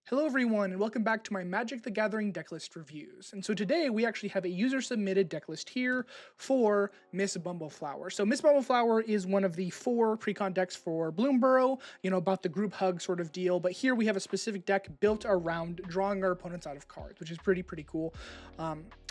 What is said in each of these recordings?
Hello everyone, and welcome back to my Magic the Gathering deck list reviews. And so today we actually have a user-submitted deck list here for Miss Bumbleflower. So Miss Bumbleflower is one of the 4 precon decks for Bloomborough, about the group hug sort of deal. But here we have a specific deck built around drawing our opponents out of cards, which is pretty cool.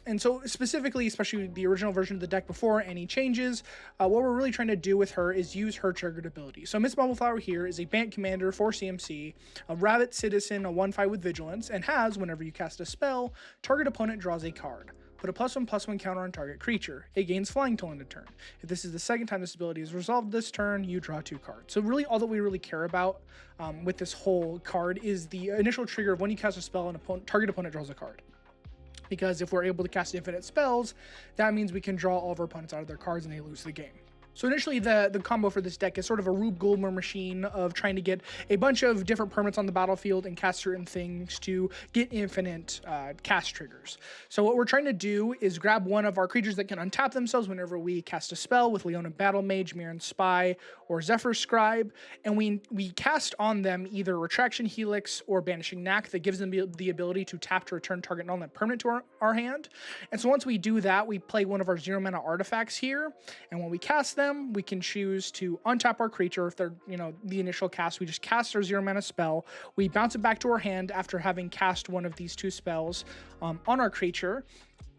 And so specifically, especially the original version of the deck before any changes, what we're really trying to do with her is use her triggered ability. So Miss Bumbleflower here is a Bant Commander for CMC, a Rabbit Citizen, a 1/5 with Vigilance, and has, whenever you cast a spell, target opponent draws a card. Put a +1/+1 counter on target creature. It gains flying till end of turn. If this is the second time this ability is resolved this turn, you draw 2 cards. So really all that we really care about with this whole card is the initial trigger of when you cast a spell and target opponent draws a card. Because if we're able to cast infinite spells, that means we can draw all of our opponents out of their cards and they lose the game. So initially, the combo for this deck is sort of a Rube Goldberg machine of trying to get a bunch of different permanents on the battlefield and cast certain things to get infinite cast triggers. So what we're trying to do is grab one of our creatures that can untap themselves whenever we cast a spell with Leona Battle Mage, Mirran Spy, or Zephyr Scribe, and we cast on them either Retraction Helix or Banishing Knack that gives them the ability to tap to return target non-land permanent to our hand. And so once we do that, we play one of our 0-mana artifacts here, and when we cast them, we can choose to untap our creature. If they're, the initial cast, we just cast our 0-mana spell. We bounce it back to our hand after having cast one of these 2 spells on our creature,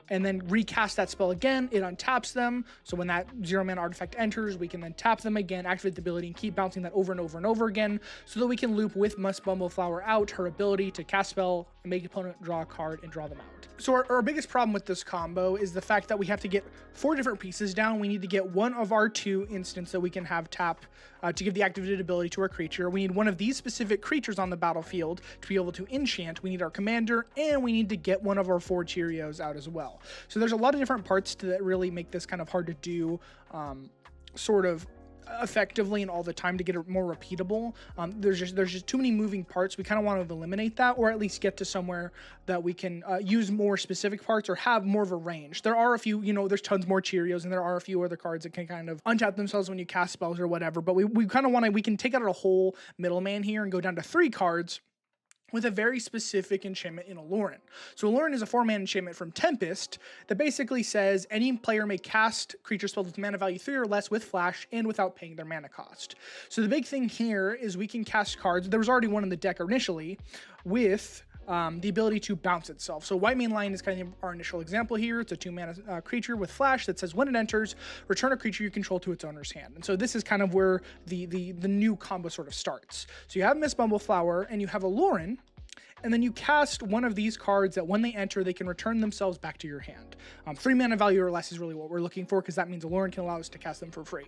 and then recast that spell again. It untaps them. So when that 0-mana artifact enters, we can then tap them again, activate the ability, and keep bouncing that over and over and over again, so that we can loop with Miss Bumbleflower out her ability to cast spell, make opponent draw a card, and draw them out. So our biggest problem with this combo is the fact that we have to get 4 different pieces down. We need to get one of our 2 instants that we can have tap to give the activated ability to our creature. We need one of these specific creatures on the battlefield to be able to enchant. We need our commander, and we need to get one of our 4 Cheerios out as well. So there's a lot of different parts that really make this kind of hard to do sort of effectively and all the time to get it more repeatable. There's just too many moving parts. We kind of want to eliminate that, or at least get to somewhere that we can use more specific parts or have more of a range. There are a few, there's tons more Cheerios, and there are a few other cards that can kind of untap themselves when you cast spells or whatever, but we kind of want to, we can take out a whole middleman here and go down to 3 cards with a very specific enchantment in Aluren. So Aluren is a 4-mana enchantment from Tempest that basically says any player may cast creature spells with mana value 3 or less with flash and without paying their mana cost. So the big thing here is we can cast cards. There was already one in the deck initially with the ability to bounce itself. So White Mane Lion is kind of our initial example here. It's a 2-mana creature with flash that says when it enters, return a creature you control to its owner's hand. And so this is kind of where the new combo sort of starts. So you have Miss Bumbleflower and you have Aluren, and then you cast one of these cards that when they enter, they can return themselves back to your hand. 3 mana value or less is really what we're looking for, because that means Aluren can allow us to cast them for free.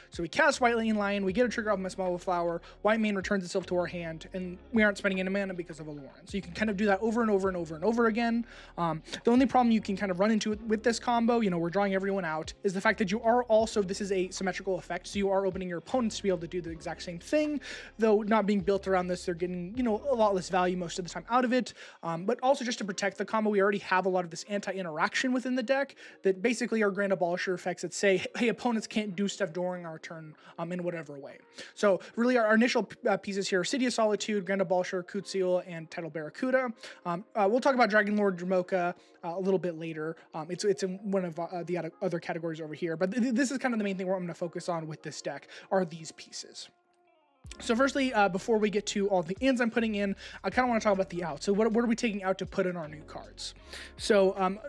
So we cast White Mane Lion, we get a trigger off Miss Bumbleflower, White Mane returns itself to our hand, and we aren't spending any mana because of Aluren. So you can kind of do that over and over and over and over again. The only problem you can kind of run into with this combo, we're drawing everyone out, is the fact that you are also, this is a symmetrical effect, so you are opening your opponents to be able to do the exact same thing, though not being built around this, they're getting, a lot less value most of the time out of it. But also just to protect the combo, we already have a lot of this anti-interaction within the deck that basically are Grand Abolisher effects that say, hey, opponents can't do stuff during our turn in whatever way. So really our initial pieces here are City of Solitude, Grand Abolisher, Kutsil, and Tidal Barracuda. We'll talk about Dragon Lord Dromoka a little bit later. It's in one of the other categories over here, but this is kind of the main thing where I'm going to focus on with this deck are these pieces. So firstly, before we get to all the ins I'm putting in, I kind of want to talk about the outs. So what are we taking out to put in our new cards? So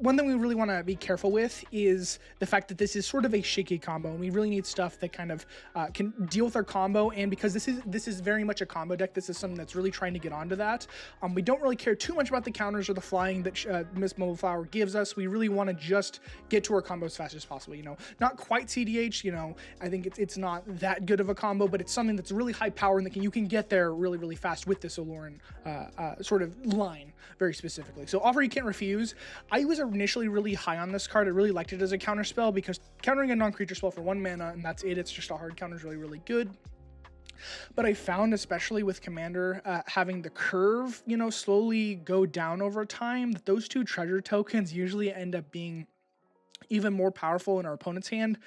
one thing we really want to be careful with is the fact that this is sort of a shaky combo, and we really need stuff that kind of can deal with our combo. And because this is very much a combo deck, this is something that's really trying to get onto that. We don't really care too much about the counters or the flying that Miss Bumbleflower gives us. We really want to just get to our combo as fast as possible. Not quite CDH. I think it's not that good of a combo, but it's something that's really high power and that you can get there really fast with this Aluren sort of line very specifically. So Offer You Can't Refuse. I was initially really high on this card. I really liked it as a counter spell because countering a non-creature spell for 1 mana and that's it. It's just a hard counter is really good. But I found, especially with Commander having the curve, slowly go down over time, that those 2 treasure tokens usually end up being even more powerful in our opponent's hand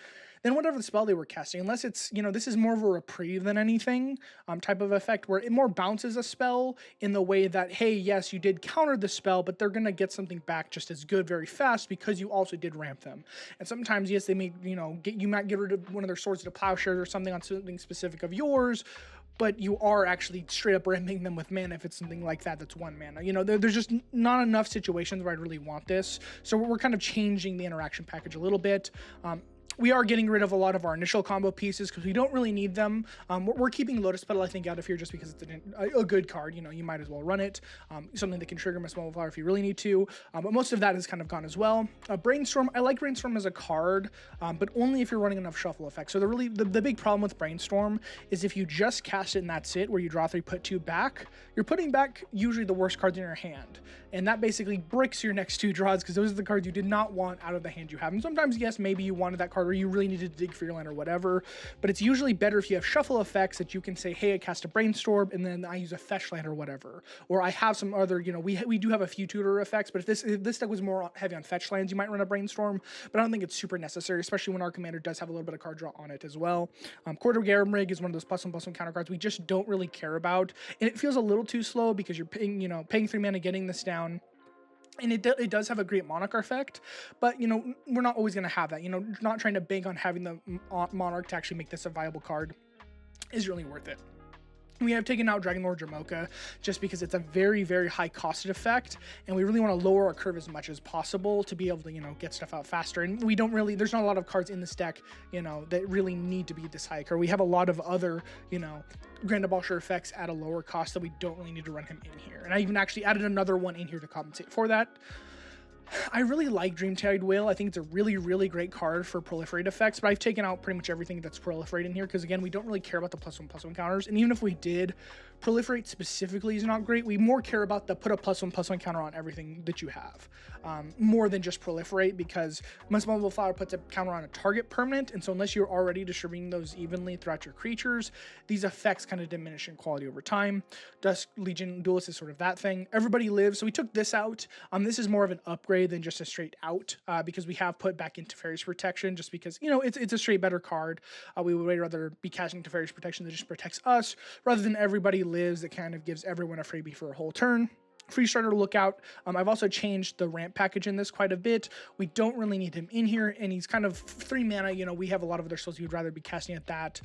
than whatever the spell they were casting, unless it's, this is more of a reprieve than anything, type of effect where it more bounces a spell in the way that, hey, yes, you did counter the spell, but they're going to get something back just as good very fast because you also did ramp them. And sometimes, yes, they may, you might get rid of one of their swords to plowshares or something on something specific of yours, but you are actually straight up ramping them with mana if it's something like that that's 1 mana. There's just not enough situations where I'd really want this. So we're kind of changing the interaction package a little bit. We are getting rid of a lot of our initial combo pieces because we don't really need them. We're keeping Lotus Petal, I think, out of here just because it's a good card. You might as well run it. Something that can trigger Miss Bumbleflower if you really need to. But most of that has kind of gone as well. Brainstorm, I like Brainstorm as a card, but only if you're running enough shuffle effects. So the big problem with Brainstorm is if you just cast it and that's it, where you draw 3, put 2 back, you're putting back usually the worst cards in your hand. And that basically bricks your next 2 draws because those are the cards you did not want out of the hand you have. And sometimes, yes, maybe you wanted that card or you really needed to dig for your land or whatever, but it's usually better if you have shuffle effects that you can say, hey, I cast a Brainstorm and then I use a fetch land or whatever. Or I have some other, we do have a few tutor effects, but if this deck was more heavy on fetch lands, you might run a Brainstorm, but I don't think it's super necessary, especially when our commander does have a little bit of card draw on it as well. Quarter Garum is one of those +1/+1 counter cards we just don't really care about, and it feels a little too slow because you're paying 3 mana, getting this down. And it does have a great Monarch effect, but, we're not always going to have that. Not trying to bank on having the Monarch to actually make this a viable card is really worth it. We have taken out Dragonlord Jamoka just because it's a very, very high costed effect, and we really want to lower our curve as much as possible to be able to, get stuff out faster. And there's not a lot of cards in this deck, that really need to be this high curve. We have a lot of other, Grand Abolisher effects at a lower cost that we don't really need to run him in here. And I even actually added another one in here to compensate for that. I really like Dreamtide Whale. I think it's a really, really great card for proliferate effects, but I've taken out pretty much everything that's proliferate in here because, again, we don't really care about the +1/+1 counters. And even if we did, proliferate specifically is not great. We more care about the put a +1/+1 counter on everything that you have, more than just proliferate, because Miss Bumbleflower puts a counter on a target permanent, and so unless you're already distributing those evenly throughout your creatures, these effects kind of diminish in quality over time. Dusk Legion Duelist is sort of that thing. Everybody Lives, so we took this out. This is more of an upgrade than just a straight out, because we have put back into Teferi's Protection, just because, it's a straight better card. We would rather be casting Teferi's Protection that just protects us, rather than Everybody Lives that kind of gives everyone a freebie for a whole turn. Free Starter Lookout. I've also changed the ramp package in this quite a bit. We don't really need him in here, and he's kind of 3 mana. We have a lot of other spells you'd rather be casting at that,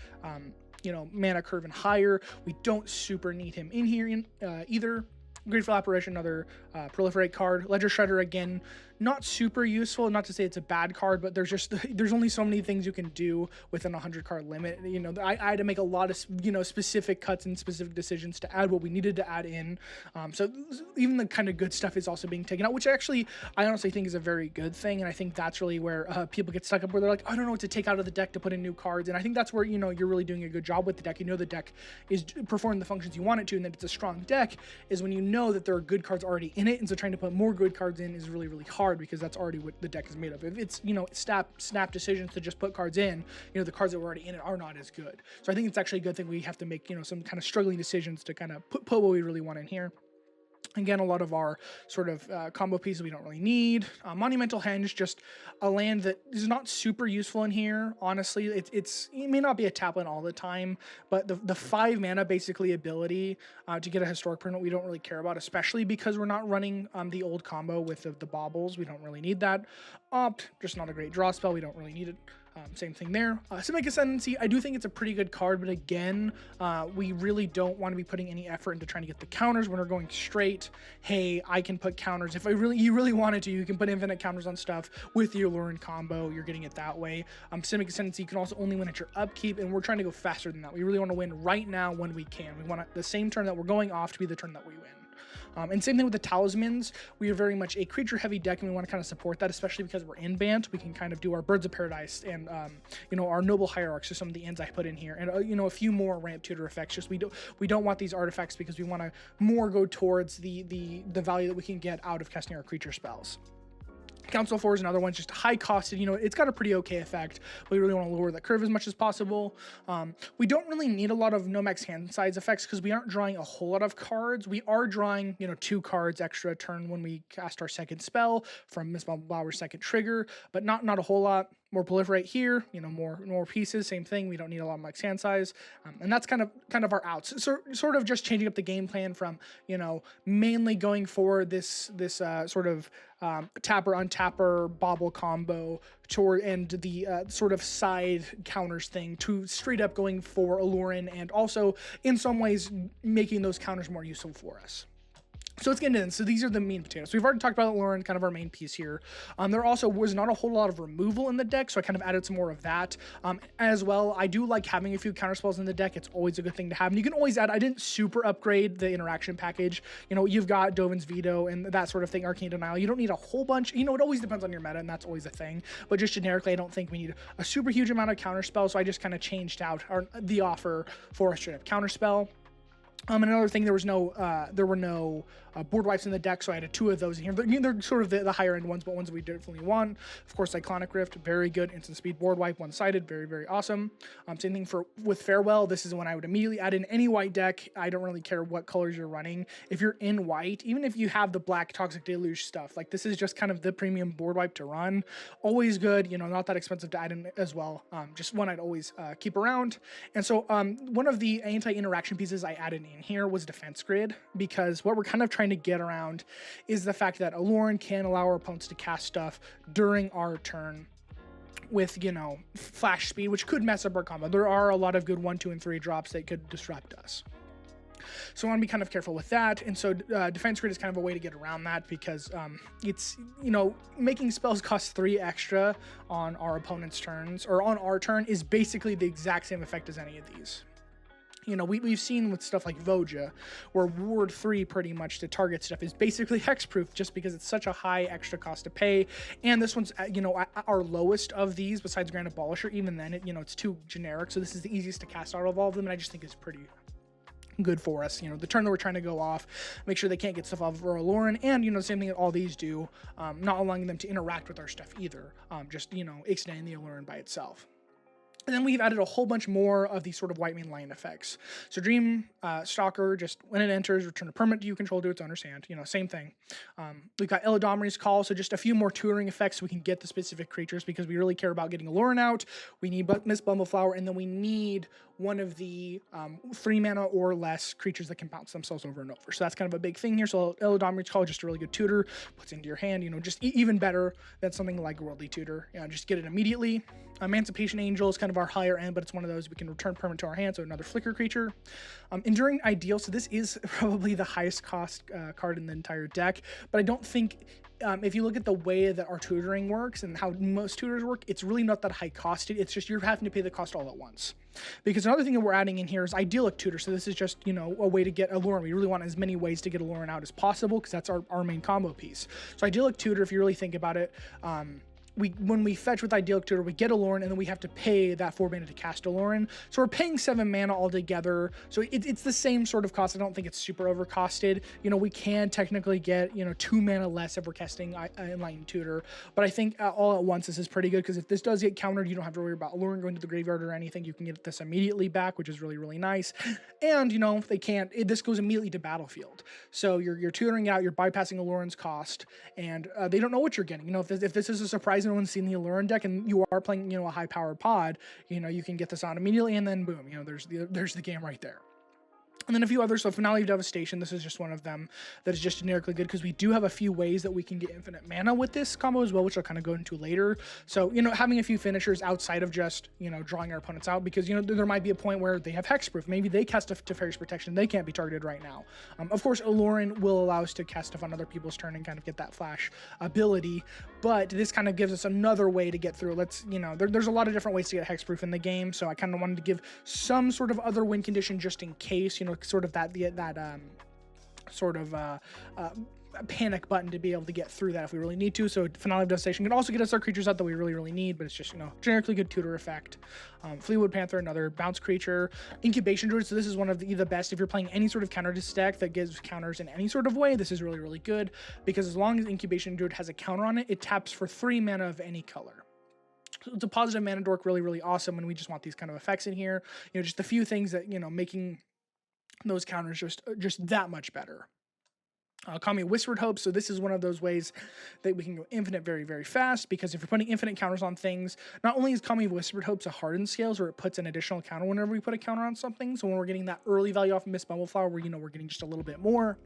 mana curve and higher. We don't super need him in here either. Grateful Apparition, another proliferate card. Ledger Shredder, again, not super useful. Not to say it's a bad card, but there's only so many things you can do within a 100 card limit. I had to make a lot of specific cuts and specific decisions to add what we needed to add in. So even the kind of good stuff is also being taken out, which I honestly think is a very good thing. And I think that's really where people get stuck up, where they're like, I don't know what to take out of the deck to put in new cards. And I think that's where you're really doing a good job with the deck. The deck is performing the functions you want it to, and that it's a strong deck is when you know that there are good cards already in it, and so trying to put more good cards in is really, really hard because that's already what the deck is made of. If it's snap decisions to just put cards in, the cards that were already in it are not as good. So I think it's actually a good thing we have to make some kind of struggling decisions to kind of put what we really want in here. Again, a lot of our sort of combo pieces we don't really need. Monumental Henge, just a land that is not super useful in here. Honestly, it may not be a tap land all the time, but the 5 mana basically ability to get a historic permanent we don't really care about, especially because we're not running the old combo with the baubles. We don't really need that. Opt, just not a great draw spell. We don't really need it. Same thing there. Simic Ascendancy, I do think it's a pretty good card, but again, we really don't want to be putting any effort into trying to get the counters when we're going straight. Hey, I can put counters. If you really wanted to, you can put infinite counters on stuff with the Aluren combo. You're getting it that way. Simic Ascendancy, you can also only win at your upkeep, and we're trying to go faster than that. We really want to win right now when we can. We want the same turn that we're going off to be the turn that we win. And same thing with the Talismans. We are very much a creature-heavy deck, and we want to kind of support that, especially because we're in Bant. We can kind of do our Birds of Paradise and, our Noble Hierarchs are some of the ends I put in here. And, a few more ramp tutor effects. Just we don't want these artifacts because we want to more go towards the value that we can get out of casting our creature spells. Council 4 is another one, just high costed. It's got a pretty okay effect, but we really want to lower the curve as much as possible. We don't really need a lot of Nomax hand size effects because we aren't drawing a whole lot of cards. We are drawing, 2 cards extra a turn when we cast our second spell from Miss Bumbleflower's second trigger, but not a whole lot. more proliferate here, more pieces, same thing. We don't need a lot of max hand size, and that's kind of our outs. So sort of just changing up the game plan from mainly going for this sort of tapper untapper bobble combo toward and the sort of side counters thing to straight up going for Aluren, and also in some ways making those counters more useful for us. So let's get into this. So these are the meat and potatoes. So we've already talked about Aluren, kind of our main piece here. There also was not a whole lot of removal in the deck, so I kind of added some more of that. As well, I do like having a few counterspells in the deck. It's always a good thing to have. And you can always add, I didn't super upgrade the interaction package. You've got Dovin's Veto and that sort of thing, Arcane Denial. You don't need a whole bunch. It always depends on your meta, and that's always a thing. But just generically, I don't think we need a super huge amount of counterspell, so I just kind of changed out the offer for a straight up counterspell. Another thing, there were no board wipes in the deck, so I added 2 of those in here. They're sort of the higher end ones, but ones that we definitely want. Of course, Cyclonic Rift, very good instant speed board wipe, one-sided, very, very awesome. Same thing with Farewell. This is when I would immediately add in any white deck. I don't really care what colors you're running. If you're in white, even if you have the black Toxic Deluge stuff, like this is just kind of the premium board wipe to run. Always good, not that expensive to add in as well. Just one I'd always keep around. And so one of the anti-interaction pieces I added in here was Defense Grid, because what we're kind of trying to get around is the fact that Aluren can allow our opponents to cast stuff during our turn with, flash speed, which could mess up our combo. There are a lot of good 1, 2, and 3 drops that could disrupt us. So I want to be kind of careful with that. And so Defense Grid is kind of a way to get around that, because it's, making spells cost 3 extra on our opponent's turns, or on our turn, is basically the exact same effect as any of these. We've seen with stuff like Voja, where Ward 3 pretty much to target stuff is basically hexproof, just because it's such a high extra cost to pay. And this one's, our lowest of these, besides Grand Abolisher. Even then, it's too generic, so this is the easiest to cast out of all of them, and I just think it's pretty good for us. The turn that we're trying to go off, make sure they can't get stuff off of our Aluren, and the same thing that all these do, not allowing them to interact with our stuff either, just extending the Aluren by itself. And then we've added a whole bunch more of these sort of white main line effects. So Dream Stalker, just when it enters, return a permanent you control to its owner's hand. Same thing. We've got Eladamri's Call, so just a few more tutoring effects so we can get the specific creatures, because we really care about getting Aluren out. We need Miss Bumbleflower, and then we need one of the 3 mana or less creatures that can bounce themselves over and over. So that's kind of a big thing here. So Eladamri's Call, just a really good tutor, puts into your hand, just even better than something like Worldly Tutor. Just get it immediately. Emancipation Angel is kind of our higher end, but it's one of those we can return permanent to our hand, so another flicker creature. Enduring Ideal, so this is probably the highest cost card in the entire deck, but I don't think, if you look at the way that our tutoring works and how most tutors work, it's really not that high costed. It's just you're having to pay the cost all at once. Because another thing that we're adding in here is Idyllic Tutor. So this is just, a way to get Aluren. We really want as many ways to get Aluren out as possible, because that's our main combo piece. So Idyllic Tutor, if you really think about it, when we fetch with Idyllic Tutor, we get Aluren, and then we have to pay that 4 mana to cast Aluren. So we're paying 7 mana altogether. So it's the same sort of cost. I don't think it's super overcosted. We can technically get, 2 mana less if we're casting Enlightened Tutor. But I think all at once, this is pretty good, because if this does get countered, you don't have to worry about Aluren going to the graveyard or anything. You can get this immediately back, which is really, really nice. And, if they can't, this goes immediately to battlefield. So you're tutoring out, you're bypassing Aluren's cost, and they don't know what you're getting. If this is a surprise, no one's seen the Aluren deck, and you are playing, a high-powered pod, you can get this on immediately, and then boom, there's the game right there. And then a few others. So Finale of Devastation, this is just one of them that is just generically good, because we do have a few ways that we can get infinite mana with this combo as well, which I'll kind of go into later. So, having a few finishers outside of just, drawing our opponents out, because, there might be a point where they have hexproof. Maybe they cast stuff to Teferi's Protection. They can't be targeted right now. Of course, Aluren will allow us to cast stuff on other people's turn and kind of get that flash ability, but this kind of gives us another way to get through. There's a lot of different ways to get hexproof in the game, so I kind of wanted to give some sort of other win condition just in case, sort of that panic button to be able to get through that if we really need to. So Finale of Devastation can also get us our creatures out that we really, really need, but it's just, generically good tutor effect. Fleetwood Panther, another bounce creature. Incubation Druid, so this is one of the best if you're playing any sort of counter deck that gives counters in any sort of way. This is really, really good, because as long as Incubation Druid has a counter on it, it taps for 3 mana of any color. So it's a positive mana dork, really, really awesome, and we just want these kind of effects in here. Just a few things that, making those counters just that much better. Kami Whispered Hope. So this is one of those ways that we can go infinite very, very fast, because if you're putting infinite counters on things, not only is Kami Whispered Hopes a hardened scales where it puts an additional counter whenever we put a counter on something. So when we're getting that early value off of Miss Bumbleflower, where, we're getting just a little bit more.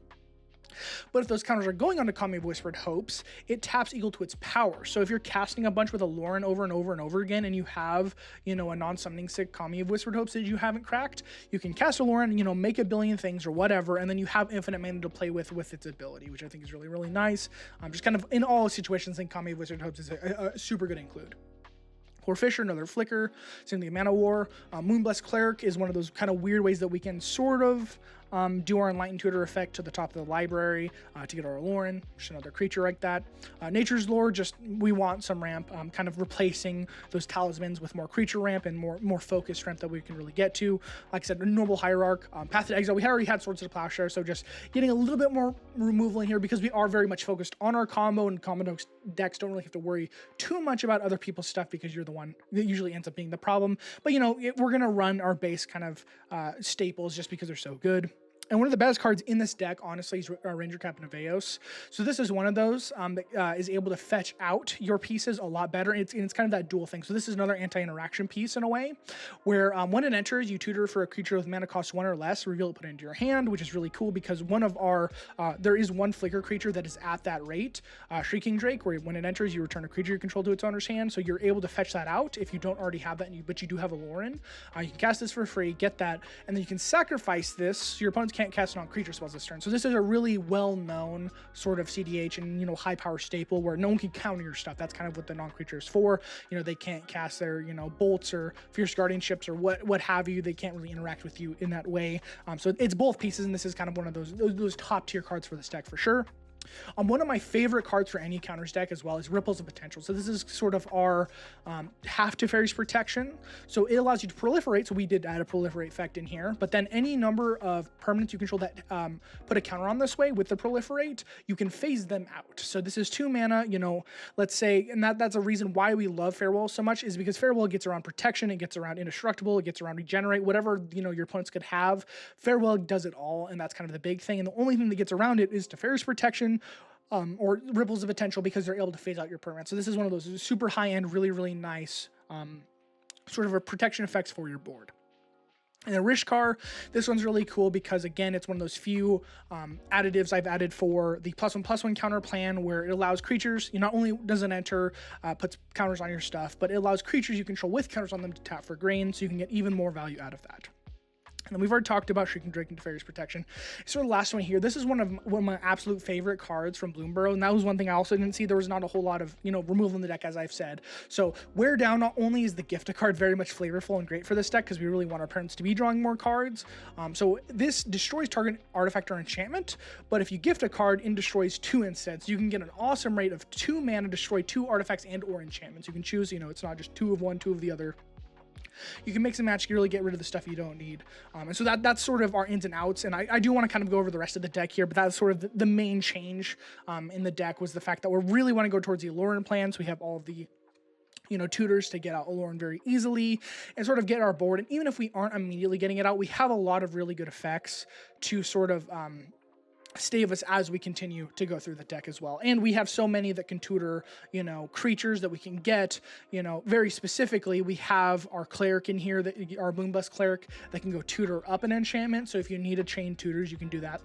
But if those counters are going onto Kami of Whispered Hopes, it taps equal to its power. So if you're casting a bunch with Aluren over and over and over again, and you have, a non-summoning sick Kami of Whispered Hopes that you haven't cracked, you can cast Aluren, make a billion things or whatever, and then you have infinite mana to play with its ability, which I think is really, really nice. Just kind of in all situations, I think Kami of Whispered Hopes is a super good include. Poor Fisher, another flicker. Same thing, Mana War. Moonblessed Cleric is one of those kind of weird ways that we can sort of do our Enlightened Tutor effect to the top of the library to get our Aluren, just another creature like that. Nature's Lore, just we want some ramp, kind of replacing those talismans with more creature ramp and more focused ramp that we can really get to. Like I said, a normal Hierarch, Path to Exile. We already had Swords to the Plowshare, so just getting a little bit more removal in here because we are very much focused on our combo, and combo decks don't really have to worry too much about other people's stuff because you're the one that usually ends up being the problem. But we're gonna run our base kind of staples just because they're so good. And one of the best cards in this deck, honestly, is Ranger Captain Aveos. So this is one of those that is able to fetch out your pieces a lot better. It's kind of that dual thing. So this is another anti-interaction piece in a way, where when it enters, you tutor for a creature with mana cost 1 or less, reveal it, put it into your hand, which is really cool because one of our, there is one flicker creature that is at that rate, Shrieking Drake, where when it enters, you return a creature you control to its owner's hand. So you're able to fetch that out if you don't already have that, but you do have Aluren. You can cast this for free, get that, and then you can sacrifice this so your opponents can't cast non-creature spells this turn. So this is a really well-known sort of CDH and high power staple where no one can counter your stuff. That's kind of what the non-creature is for. They can't cast their bolts or fierce guardianships or what have you. They can't really interact with you in that way. So it's both pieces, and this is kind of one of those top tier cards for this deck for sure. One of my favorite cards for any counters deck as well is Ripples of Potential. So this is sort of our half Teferi's protection. So it allows you to proliferate. So we did add a proliferate effect in here, but then any number of permanents you control that put a counter on this way with the proliferate, you can phase them out. So this is 2 mana, let's say, and that's a reason why we love Farewell so much, is because Farewell gets around protection, it gets around indestructible, it gets around regenerate, whatever, your opponents could have. Farewell does it all, and that's kind of the big thing. And the only thing that gets around it is Teferi's protection, or Ripples of Potential, because they're able to phase out your permanent. So this is one of those super high-end, really, really nice sort of a protection effects for your board. And then Rishkar, this one's really cool because, again, it's one of those few additives I've added for the +1/+1 counter plan, where it allows creatures, not only does it enter, puts counters on your stuff, but it allows creatures you control with counters on them to tap for grain, so you can get even more value out of that. And we've already talked about Shrieking Drake and Teferi's protection. So the last one here, this is one of my absolute favorite cards from Bloomburrow, and that was one thing I also didn't see. There was not a whole lot of removal in the deck, as I've said. So Wear Down, not only is the gift a card very much flavorful and great for this deck because we really want our opponents to be drawing more cards. So this destroys target artifact or enchantment, but if you gift a card, it destroys 2 instead. So you can get an awesome rate of 2 mana, destroy 2 artifacts and or enchantments. You can choose, it's not just 2 of one, 2 of the other. You can mix and match, really get rid of the stuff you don't need. And so that's sort of our ins and outs. And I do want to kind of go over the rest of the deck here, but that's sort of the main change in the deck was the fact that we really want to go towards the Aluren plan. So we have all of the tutors to get out Aluren very easily and sort of get our board. And even if we aren't immediately getting it out, we have a lot of really good effects to sort of stay with us as we continue to go through the deck as well. And we have so many that can tutor, creatures that we can get, very specifically, we have our cleric in here, our Moonblessed Cleric that can go tutor up an enchantment. So if you need a chain tutors, you can do that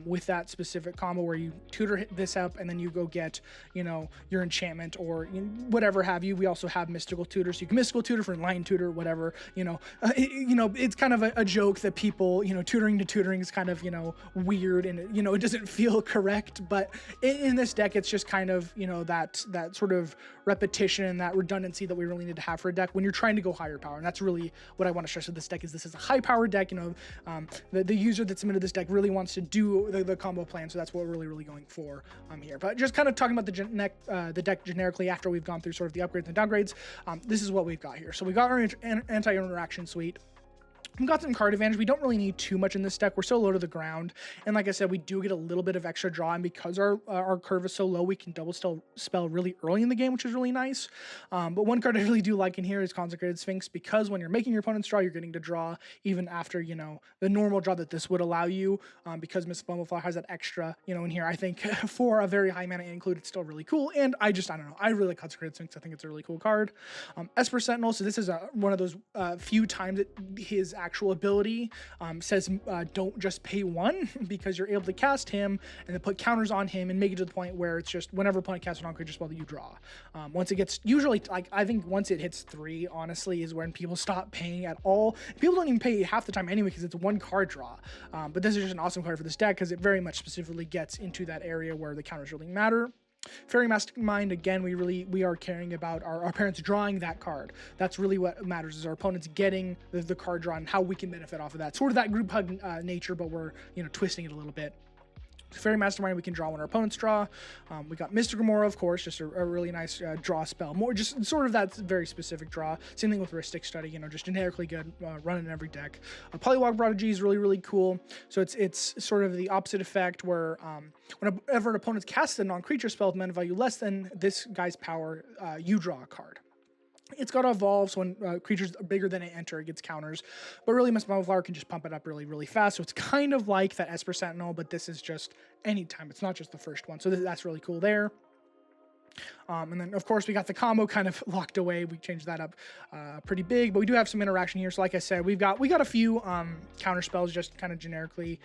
with that specific combo where you tutor this up and then you go get, your enchantment or whatever have you. We also have mystical tutors. So you can mystical tutor for enlightened tutor, whatever, it's kind of a joke that people, tutoring to tutoring is kind of, weird and, it doesn't feel correct, but in this deck, it's just kind of, that sort of repetition and that redundancy that we really need to have for a deck when you're trying to go higher power. And that's really what I want to stress with this deck is this is a high power deck. The user that submitted this deck really wants to do the combo plan. So that's what we're really going for here. But just kind of talking about the deck generically after we've gone through sort of the upgrades and downgrades, this is what we've got here. So we got our anti-interaction suite. We've got some card advantage. We don't really need too much in this deck. We're so low to the ground. And like I said, we do get a little bit of extra draw. And because our curve is so low, we can double spell really early in the game, which is really nice. But one card I really do like in here is Consecrated Sphinx, because when you're making your opponent's draw, you're getting to draw even after, you know, the normal draw that this would allow you. Because Miss Bumbleflower has that extra, you know, in here. I think for a very high mana include, it's still really cool. And I don't know. I really like Consecrated Sphinx. I think it's a really cool card. Esper Sentinel. So this is one of those few times that his actual ability says don't just pay 1, because you're able to cast him and then put counters on him and make it to the point where it's just whenever opponent casts a non-creature spell that you draw. Once it gets, usually, like, I think once it hits 3, honestly, is when people stop paying at all. People don't even pay half the time anyway, because it's one card draw. But this is just an awesome card for this deck, because it very much specifically gets into that area where the counters really matter. Fairy Mastermind, again, we are caring about our parents drawing that card. That's really what matters, is our opponents getting the card drawn and how we can benefit off of that. Sort of that group hug nature, but we're, you know, twisting it a little bit. Fairy Mastermind, we can draw when our opponents draw. We got Mystic Remora, of course, just a really nice draw spell. More just sort of that very specific draw. Same thing with Rhystic Study, you know, just generically good, running in every deck. Polywog Prodigy is really cool. So it's sort of the opposite effect, where whenever an opponent casts a non-creature spell with mana value less than this guy's power, you draw a card. It's got to evolve, so when creatures bigger than it enter, it gets counters. But really, Miss Bumbleflower can just pump it up really fast. So it's kind of like that Esper Sentinel, but this is just anytime. It's not just the first one. So that's really cool there. And then, of course, we got the combo kind of locked away. We changed that up pretty big, but we do have some interaction here. So like I said, we got a few counter spells just kind of generically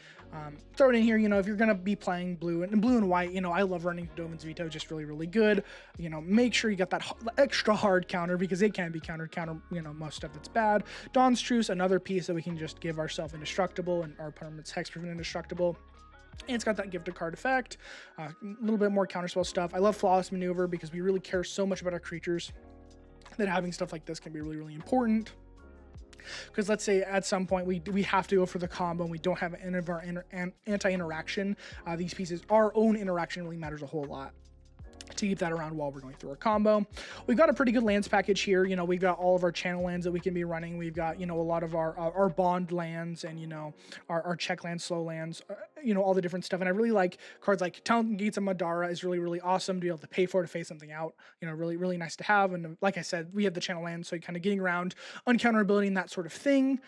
thrown in here. You know, if you're going to be playing blue and white, you know, I love running Dovin's Veto, just really good. You know, make sure you got that extra hard counter, because it can be counter, you know, most stuff that's bad. Dawn's Truce, another piece that we can just give ourselves indestructible and our opponent's hexproof indestructible. And it's got that gifted card effect, a little bit more counterspell stuff. I love Flawless Maneuver, because we really care so much about our creatures that having stuff like this can be really important. Because let's say at some point we have to go for the combo and we don't have any of our anti-interaction. These pieces, our own interaction really matters a whole lot to keep that around while we're going through our combo. We've got a pretty good lands package here. You know, we've got all of our channel lands that we can be running. We've got, you know, a lot of our bond lands and, you know, our check lands, slow lands, you know, all the different stuff. And I really like cards like Talent Gates of Madara is really awesome to be able to pay for, to phase something out. You know, really nice to have. And like I said, we have the channel lands, so kind of getting around uncounterability and that sort of thing.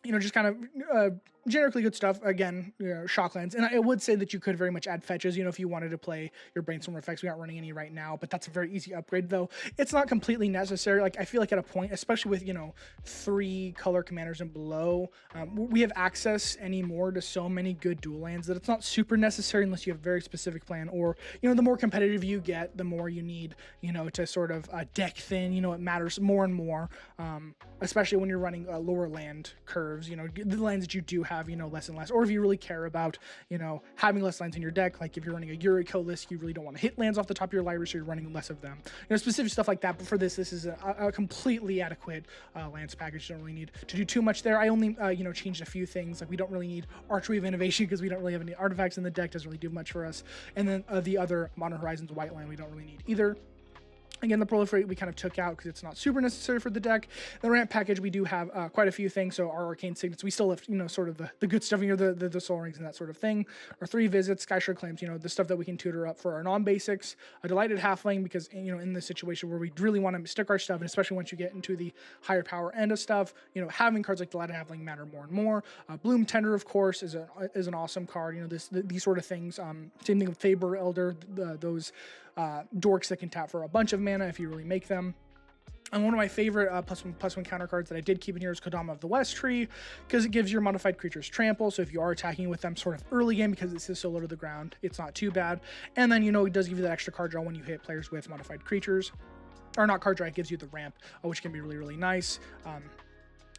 You know, just kind of generically good stuff. Again, you know, Shocklands. And I would say that you could very much add fetches, you know, if you wanted to play your Brainstorm effects. We aren't running any right now, but that's a very easy upgrade, though. It's not completely necessary. Like, I feel like at a point, especially with, you know, 3 color commanders and below, we have access anymore to so many good dual lands that it's not super necessary unless you have a very specific plan, or, you know, the more competitive you get, the more you need, you know, to sort of deck thin. You know, it matters more and more, especially when you're running lower land curves, you know, the lands that you do have, you know, less and less. Or if you really care about, you know, having less lands in your deck, like if you're running a Yuriko list, you really don't want to hit lands off the top of your library, so you're running less of them. You know, specific stuff like that. But for this is a completely adequate lands package. You don't really need to do too much there. I only, you know, changed a few things. Like, we don't really need Archery of Innovation because we don't really have any artifacts in the deck. Doesn't really do much for us. And then the other Modern Horizons white land we don't really need either. Again, the Proliferate we kind of took out because it's not super necessary for the deck. The ramp package, we do have quite a few things. So our Arcane Signets, we still have, you know, sort of the good stuff, you know, the Soul Rings and that sort of thing. Our 3 Visits, Skyshard Claims, you know, the stuff that we can tutor up for our non-basics. A Delighted Halfling, because, you know, in this situation where we really want to stick our stuff, and especially once you get into the higher power end of stuff, you know, having cards like Delighted Halfling matter more and more. Bloom Tender, of course, is an awesome card. You know, these sort of things. Same thing with Faber Elder, those dorks that can tap for a bunch of mana if you really make them. And one of my favorite +1/+1 counter cards that I did keep in here is Kodama of the West Tree, because it gives your modified creatures trample. So if you are attacking with them sort of early game, because this is so low to the ground, it's not too bad. And then, you know, it does give you that extra card draw when you hit players with modified creatures. Or not card draw, it gives you the ramp, which can be really nice.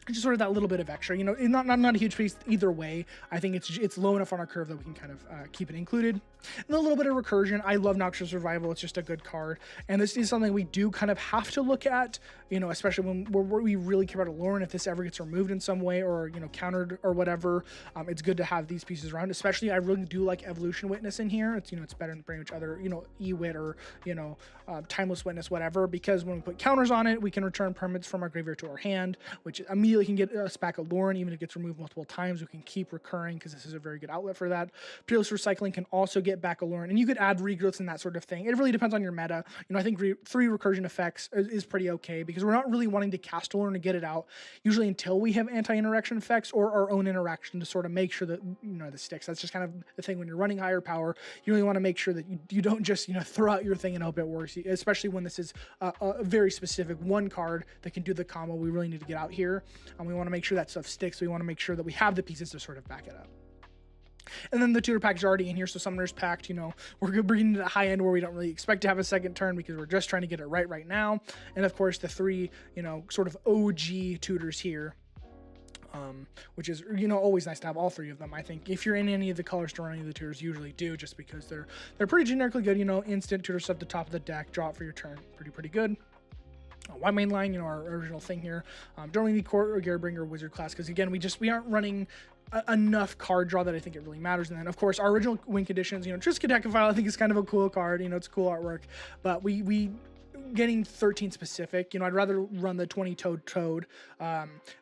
Just sort of that little bit of extra, you know, not a huge piece either way. I think it's low enough on our curve that we can kind of keep it included. And a little bit of recursion. I love Noxious Survival. It's just a good card. And this is something we do kind of have to look at, you know, especially when we really care about Aluren. If this ever gets removed in some way or, you know, countered or whatever, it's good to have these pieces around. Especially, I really do like Evolution Witness in here. It's, you know, it's better than pretty much other, you know, E-Wit or, you know, Timeless Witness, whatever, because when we put counters on it, we can return permanents from our graveyard to our hand, which immediately immediately can get us back Aluren, even if it gets removed multiple times. We can keep recurring because this is a very good outlet for that. Peerless Recycling can also get back Aluren, and you could add regrowths and that sort of thing. It really depends on your meta. You know, I think 3 recursion effects is pretty okay because we're not really wanting to cast Aluren to get it out usually until we have anti-interaction effects or our own interaction to sort of make sure that, you know, this sticks. That's just kind of the thing when you're running higher power. You really want to make sure that you don't just, you know, throw out your thing and hope it works, especially when this is a very specific one card that can do the combo we really need to get out here. And we want to make sure that stuff sticks. We want to make sure that we have the pieces to sort of back it up. And then the tutor pack is already in here, so Summoner's Pact, you know, we're bringing it to the high end where we don't really expect to have a second turn because we're just trying to get it right now. And of course, the 3, you know, sort of OG tutors here, which is, you know, always nice to have all 3 of them. I think if you're in any of the colors to run any of the tutors, usually do, just because they're pretty generically good. You know, instant tutor stuff at the top of the deck, draw it for your turn, pretty good. Why mainline, you know, our original thing here. Don't really need Court or Garebringer or Wizard class because, again, we aren't running enough card draw that I think it really matters. And then, of course, our original win conditions, you know, Triskaidekaphile, I think is kind of a cool card. You know, it's cool artwork, but we getting 13 specific, you know, I'd rather run the 20 toad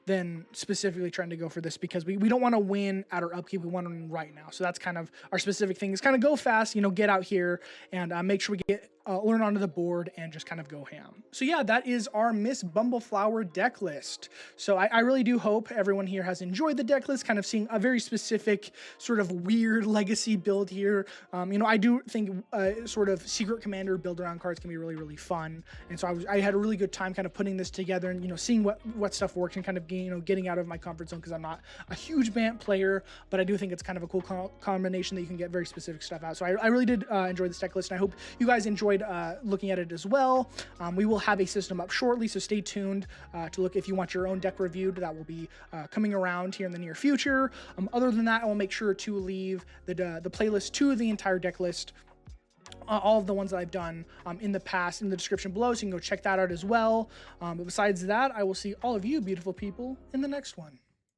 than specifically trying to go for this because we don't want to win at our upkeep. We want to win right now. So that's kind of our specific thing, is kind of go fast, you know, get out here and make sure we get learn onto the board and just kind of go ham. So yeah, that is our Miss Bumbleflower deck list. So I really do hope everyone here has enjoyed the deck list, kind of seeing a very specific sort of weird legacy build here. You know, I do think sort of secret commander build around cards can be really fun. And so I had a really good time kind of putting this together and, you know, seeing what stuff works and kind of, you know, getting out of my comfort zone because I'm not a huge Bant player, but I do think it's kind of a cool combination that you can get very specific stuff out. So I really did enjoy this deck list, and I hope you guys enjoyed looking at it as well. We will have a system up shortly, so stay tuned to look if you want your own deck reviewed. That will be coming around here in the near future. Other than that, I will make sure to leave the playlist to the entire deck list, all of the ones that I've done in the past, in the description below, so you can go check that out as well. But besides that, I will see all of you beautiful people in the next one.